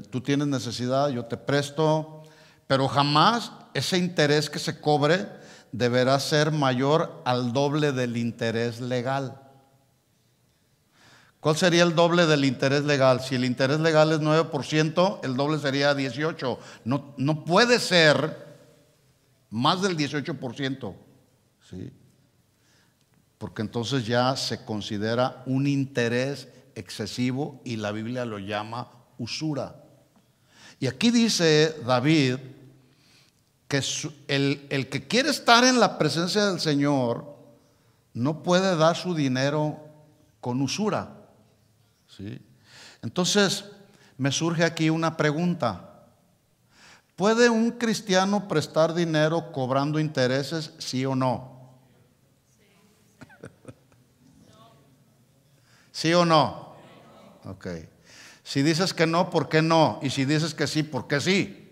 tú tienes necesidad, yo te presto, pero jamás ese interés que se cobre deberá ser mayor al doble del interés legal. ¿Cuál sería el doble del interés legal? Si el interés legal es 9%, el doble sería 18%. No puede ser más del 18%, ¿sí? Porque entonces ya se considera un interés excesivo y la Biblia lo llama usura. Y aquí dice David que el que quiere estar en la presencia del Señor no puede dar su dinero con usura, ¿sí? Entonces me surge aquí una pregunta. ¿Puede un cristiano prestar dinero cobrando intereses, sí o no? ¿Sí o no? Ok. Si dices que no, ¿por qué no? Y si dices que sí, ¿por qué sí?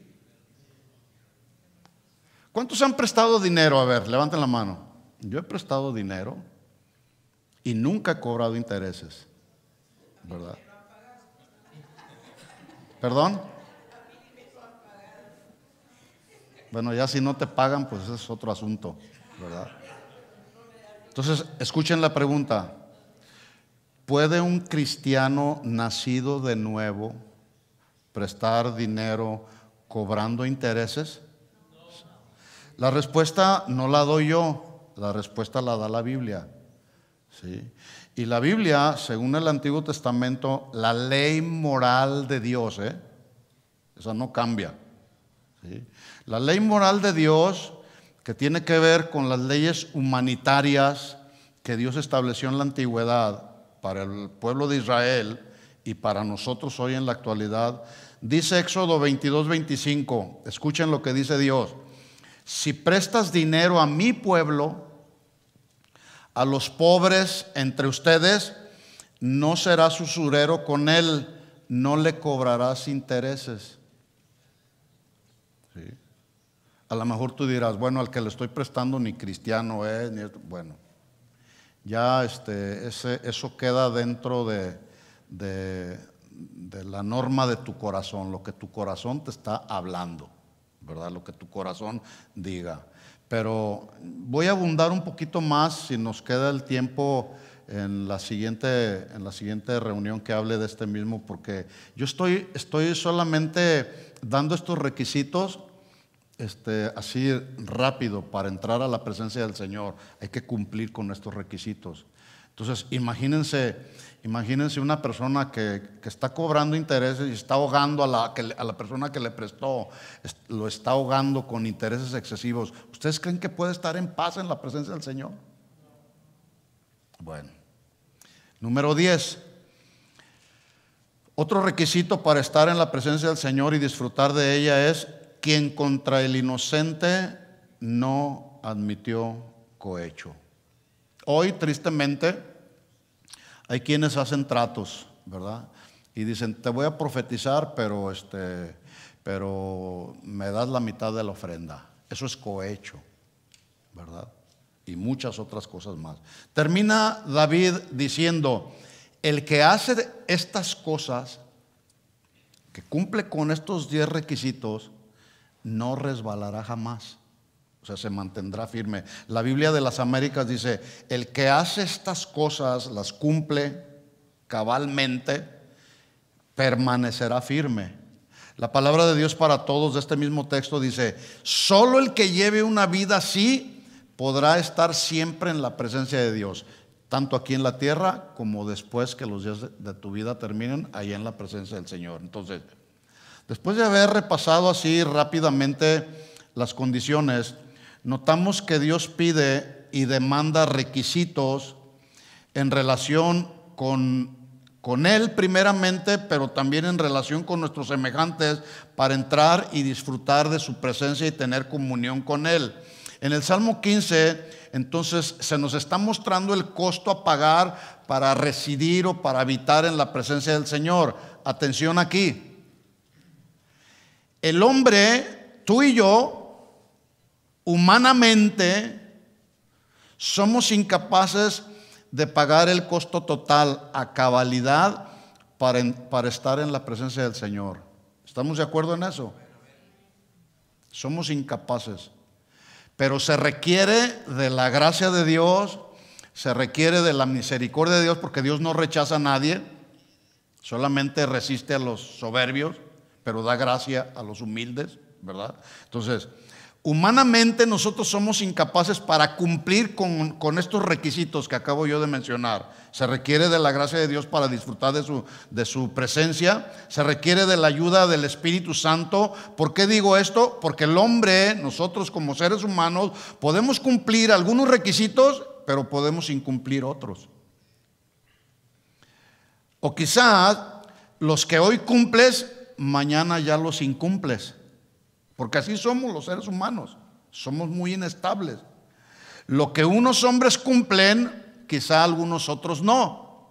¿Cuántos han prestado dinero? A ver, levanten la mano. Yo he prestado dinero y nunca he cobrado intereses, ¿verdad? ¿Perdón? Bueno, ya si no te pagan, pues ese es otro asunto, ¿verdad? Entonces, escuchen la pregunta. ¿Puede un cristiano nacido de nuevo prestar dinero cobrando intereses? La respuesta no la doy yo, la respuesta la da la Biblia. ¿Sí? Y la Biblia, según el Antiguo Testamento, la ley moral de Dios, esa no cambia. ¿Sí? La ley moral de Dios, que tiene que ver con las leyes humanitarias que Dios estableció en la antigüedad para el pueblo de Israel y para nosotros hoy en la actualidad, dice Éxodo 22:25, escuchen lo que dice Dios: si prestas dinero a mi pueblo, a los pobres entre ustedes, no serás usurero con él, no le cobrarás intereses. ¿Sí? A lo mejor tú dirás, bueno, al que le estoy prestando ni cristiano es, ni esto. Bueno, ya eso queda dentro de la norma de tu corazón, lo que tu corazón te está hablando, ¿verdad? Lo que tu corazón diga. Pero voy a abundar un poquito más, si nos queda el tiempo, en la siguiente reunión que hable de este mismo, porque yo estoy solamente dando estos requisitos así rápido para entrar a la presencia del Señor. Hay que cumplir con estos requisitos. Entonces, imagínense una persona que está cobrando intereses y está ahogando a la persona que le prestó, lo está ahogando con intereses excesivos. ¿Ustedes creen que puede estar en paz en la presencia del Señor? Bueno, número 10. Otro requisito para estar en la presencia del Señor y disfrutar de ella es: quien contra el inocente no admitió cohecho. Hoy, tristemente, hay quienes hacen tratos, ¿verdad? Y dicen, te voy a profetizar, pero me das la mitad de la ofrenda. Eso es cohecho, ¿verdad? Y muchas otras cosas más. Termina David diciendo, el que hace estas cosas, que cumple con estos 10 requisitos, no resbalará jamás. O sea, se mantendrá firme. La Biblia de las Américas dice, el que hace estas cosas, las cumple cabalmente, permanecerá firme. La palabra de Dios para todos de este mismo texto dice, solo el que lleve una vida así podrá estar siempre en la presencia de Dios, tanto aquí en la tierra como después que los días de tu vida terminen, allá en la presencia del Señor. Entonces, después de haber repasado así rápidamente las condiciones, notamos que Dios pide y demanda requisitos en relación con Él primeramente, pero también en relación con nuestros semejantes, para entrar y disfrutar de su presencia y tener comunión con Él. En el Salmo 15, entonces, se nos está mostrando el costo a pagar para residir o para habitar en la presencia del Señor. Atención aquí. El hombre, tú y yo, humanamente somos incapaces de pagar el costo total a cabalidad para estar en la presencia del Señor. ¿Estamos de acuerdo en eso? Somos incapaces. Pero se requiere de la gracia de Dios, se requiere de la misericordia de Dios, porque Dios no rechaza a nadie, solamente resiste a los soberbios, pero da gracia a los humildes, ¿verdad? Entonces, humanamente nosotros somos incapaces para cumplir con estos requisitos que acabo yo de mencionar. Se requiere de la gracia de Dios para disfrutar de su presencia. Se requiere de la ayuda del Espíritu Santo. ¿Por qué digo esto? Porque el hombre, nosotros como seres humanos, podemos cumplir algunos requisitos, pero podemos incumplir otros. O quizás los que hoy cumples, mañana ya los incumples. Porque así somos los seres humanos, somos muy inestables. Lo que unos hombres cumplen, quizá algunos otros no.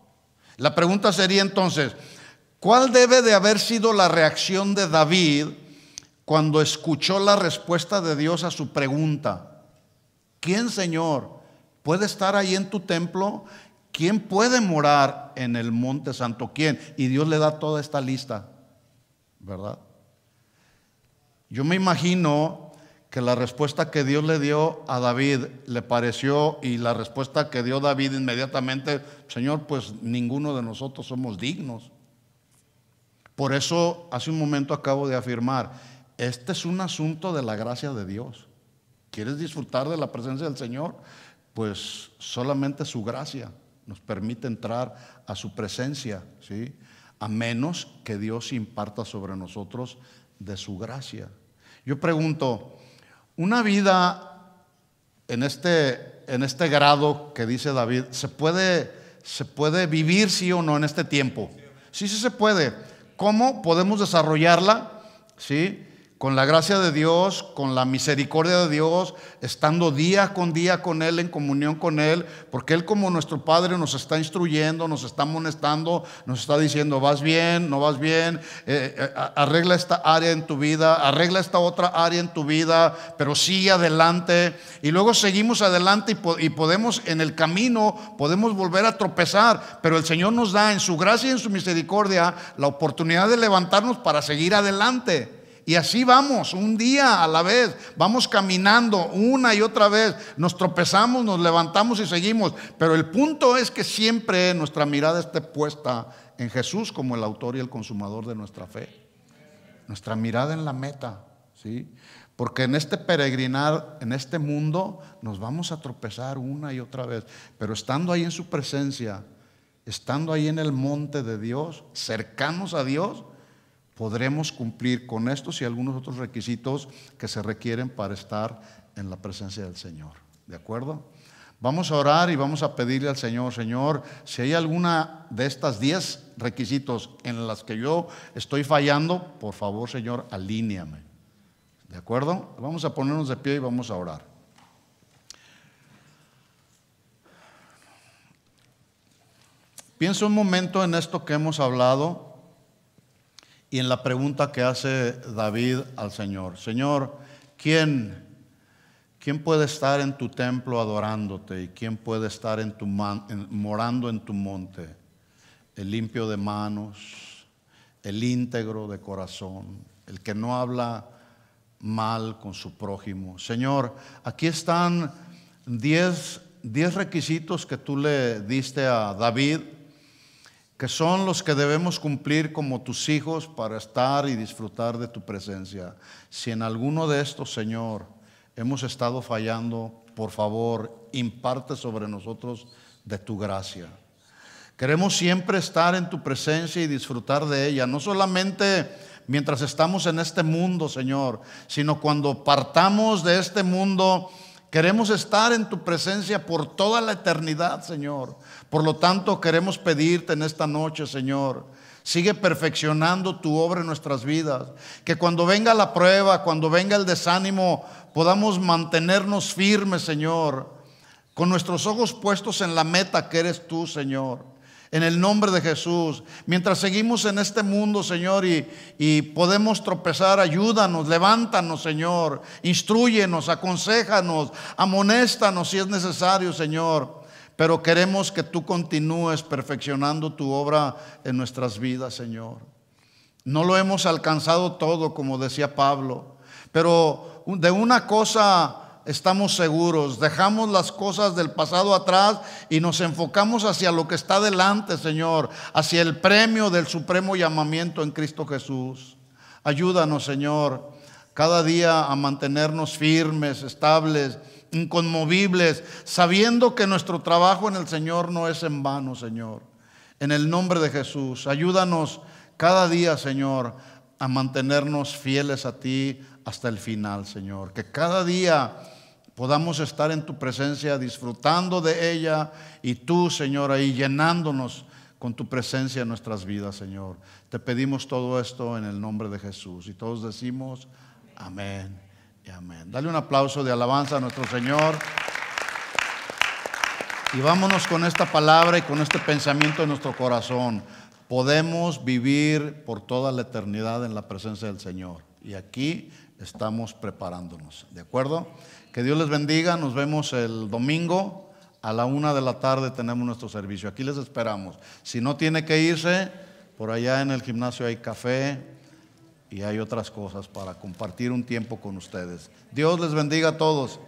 La pregunta sería entonces, ¿cuál debe de haber sido la reacción de David cuando escuchó la respuesta de Dios a su pregunta? ¿Quién, Señor, puede estar ahí en tu templo? ¿Quién puede morar en el monte santo? ¿Quién? Y Dios le da toda esta lista, ¿verdad? Yo me imagino que la respuesta que Dios le dio a David le pareció, y la respuesta que dio David inmediatamente: Señor, pues ninguno de nosotros somos dignos. Por eso hace un momento acabo de afirmar, este es un asunto de la gracia de Dios. ¿Quieres disfrutar de la presencia del Señor? Pues solamente su gracia nos permite entrar a su presencia, ¿sí? A menos que Dios imparta sobre nosotros de su gracia. Yo pregunto, una vida en este grado que dice David, ¿se puede vivir, sí o no, en este tiempo? Sí, sí se puede. ¿Cómo podemos desarrollarla? ¿Sí? Con la gracia de Dios, con la misericordia de Dios, estando día con Él, en comunión con Él, porque Él, como nuestro Padre, nos está instruyendo, nos está amonestando, nos está diciendo: vas bien, no vas bien, arregla esta área en tu vida, arregla esta otra área en tu vida, pero sigue adelante. Y luego seguimos adelante y podemos, en el camino, podemos volver a tropezar, pero el Señor nos da en su gracia y en su misericordia la oportunidad de levantarnos para seguir adelante. Y así vamos, un día a la vez, vamos caminando una y otra vez, nos tropezamos, nos levantamos y seguimos. Pero el punto es que siempre nuestra mirada esté puesta en Jesús como el autor y el consumador de nuestra fe. Nuestra mirada en la meta, ¿sí? Porque en este peregrinar, en este mundo, nos vamos a tropezar una y otra vez. Pero estando ahí en su presencia, estando ahí en el monte de Dios, cercanos a Dios, podremos cumplir con estos y algunos otros requisitos que se requieren para estar en la presencia del Señor. ¿De acuerdo? Vamos a orar y vamos a pedirle al Señor: Señor, si hay alguna de estas 10 requisitos en las que yo estoy fallando, por favor, Señor, alíneame. ¿De acuerdo? Vamos a ponernos de pie y vamos a orar. Piensa un momento en esto que hemos hablado y en la pregunta que hace David al Señor. Señor, ¿quién puede estar en tu templo adorándote? ¿Y quién puede estar morando en tu monte? El limpio de manos, el íntegro de corazón, el que no habla mal con su prójimo. Señor, aquí están 10 requisitos que tú le diste a David, que son los que debemos cumplir como tus hijos para estar y disfrutar de tu presencia. Si en alguno de estos, Señor, hemos estado fallando, por favor, imparte sobre nosotros de tu gracia. Queremos siempre estar en tu presencia y disfrutar de ella, no solamente mientras estamos en este mundo, Señor, sino cuando partamos de este mundo. Queremos estar en tu presencia por toda la eternidad, Señor. Por lo tanto, queremos pedirte en esta noche, Señor, sigue perfeccionando tu obra en nuestras vidas. Que cuando venga la prueba, cuando venga el desánimo, podamos mantenernos firmes, Señor, con nuestros ojos puestos en la meta que eres tú, Señor. En el nombre de Jesús, mientras seguimos en este mundo, Señor, y podemos tropezar, ayúdanos, levántanos, Señor, instrúyenos, aconséjanos, amonéstanos si es necesario, Señor. Pero queremos que tú continúes perfeccionando tu obra en nuestras vidas, Señor. No lo hemos alcanzado todo, como decía Pablo, pero de una cosa estamos seguros: dejamos las cosas del pasado atrás y nos enfocamos hacia lo que está delante, Señor, hacia el premio del supremo llamamiento en Cristo Jesús. Ayúdanos, Señor, cada día a mantenernos firmes, estables, inconmovibles, sabiendo que nuestro trabajo en el Señor no es en vano, Señor. En el nombre de Jesús, ayúdanos cada día, Señor, a mantenernos fieles a ti hasta el final, Señor. Que cada día podamos estar en tu presencia, disfrutando de ella, y tú, Señor, ahí llenándonos con tu presencia en nuestras vidas, Señor. Te pedimos todo esto en el nombre de Jesús. Y todos decimos amén y amén. Dale un aplauso de alabanza a nuestro Señor. Y vámonos con esta palabra y con este pensamiento en nuestro corazón. Podemos vivir por toda la eternidad en la presencia del Señor. Y aquí estamos preparándonos. ¿De acuerdo? Que Dios les bendiga. Nos vemos el domingo a la 1 de la tarde. Tenemos nuestro servicio. Aquí les esperamos. Si no tiene que irse, por allá en el gimnasio hay café y hay otras cosas para compartir un tiempo con ustedes. Dios les bendiga a todos.